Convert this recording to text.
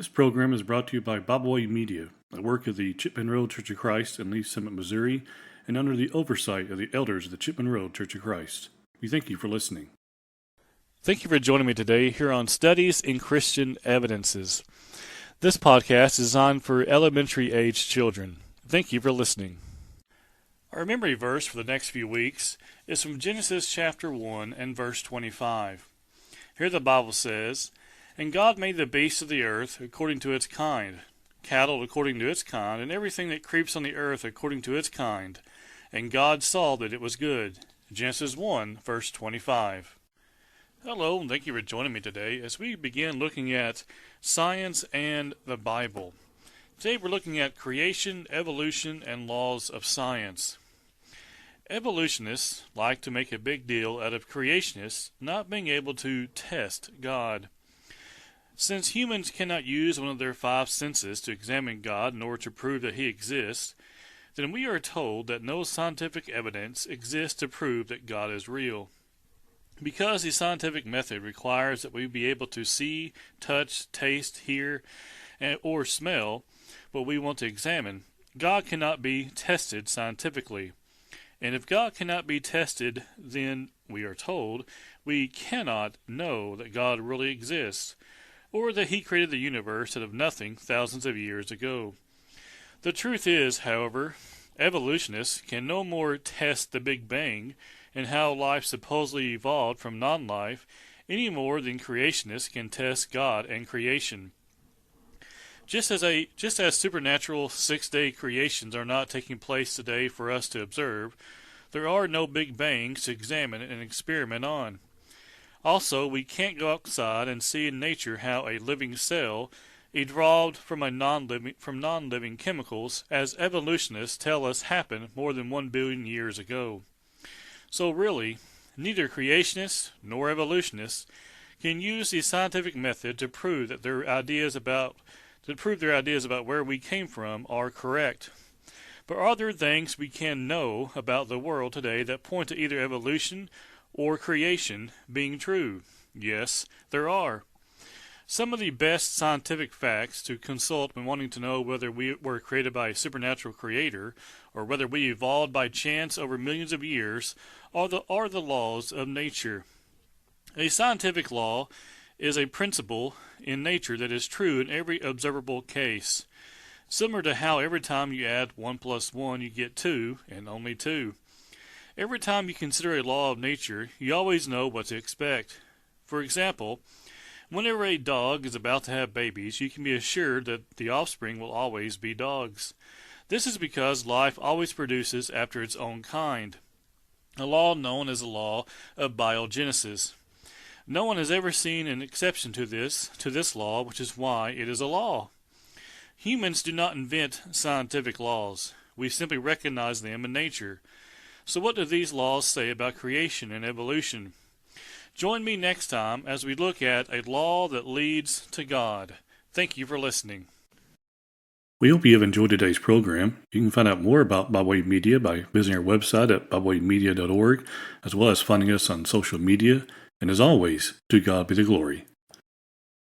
This program is brought to you by Bobway Media, a work of the Chipman Road Church of Christ in Lee's Summit, Missouri, and under the oversight of the elders of the Chipman Road Church of Christ. We thank you for listening. Thank you for joining me today here on Studies in Christian Evidences. This podcast is designed for elementary age children. Thank you for listening. Our memory verse for the next few weeks is from Genesis chapter 1 and verse 25. Here the Bible says, "And God made the beasts of the earth according to its kind, cattle according to its kind, and everything that creeps on the earth according to its kind. And God saw that it was good." Genesis 1, verse 25. Hello, and thank you for joining me today as we begin looking at science and the Bible. Today we're looking at creation, evolution, and laws of science. Evolutionists like to make a big deal out of creationists not being able to test God. Since humans cannot use one of their five senses to examine God in order to prove that He exists, then we are told that no scientific evidence exists to prove that God is real. Because the scientific method requires that we be able to see, touch, taste, hear, or smell what we want to examine, God cannot be tested scientifically. And if God cannot be tested, then, we are told, we cannot know that God really exists, or that He created the universe out of nothing thousands of years ago. The truth is, however, evolutionists can no more test the Big Bang and how life supposedly evolved from non-life any more than creationists can test God and creation. Just as supernatural six-day creations are not taking place today for us to observe, there are no Big Bangs to examine and experiment on. Also, we can't go outside and see in nature how a living cell evolved from non-living chemicals, as evolutionists tell us happened more than 1 billion years ago. So really, neither creationists nor evolutionists can use the scientific method to prove that their ideas about where we came from are correct. But are there things we can know about the world today that point to either evolution or creation being true? Yes, there are. Some of the best scientific facts to consult when wanting to know whether we were created by a supernatural creator or whether we evolved by chance over millions of years are the laws of nature. A scientific law is a principle in nature that is true in every observable case, similar to how every time you add 1 plus 1 you get 2 and only 2. Every time you consider a law of nature, you always know what to expect. For example, whenever a dog is about to have babies, you can be assured that the offspring will always be dogs. This is because life always produces after its own kind, a law known as the law of biogenesis. No one has ever seen an exception to this law, which is why it is a law. Humans do not invent scientific laws. We simply recognize them in nature. So what do these laws say about creation and evolution? Join me next time as we look at a law that leads to God. Thank you for listening. We hope you have enjoyed today's program. You can find out more about Bobway Media by visiting our website at bobwaymedia.org, as well as finding us on social media. And as always, to God be the glory.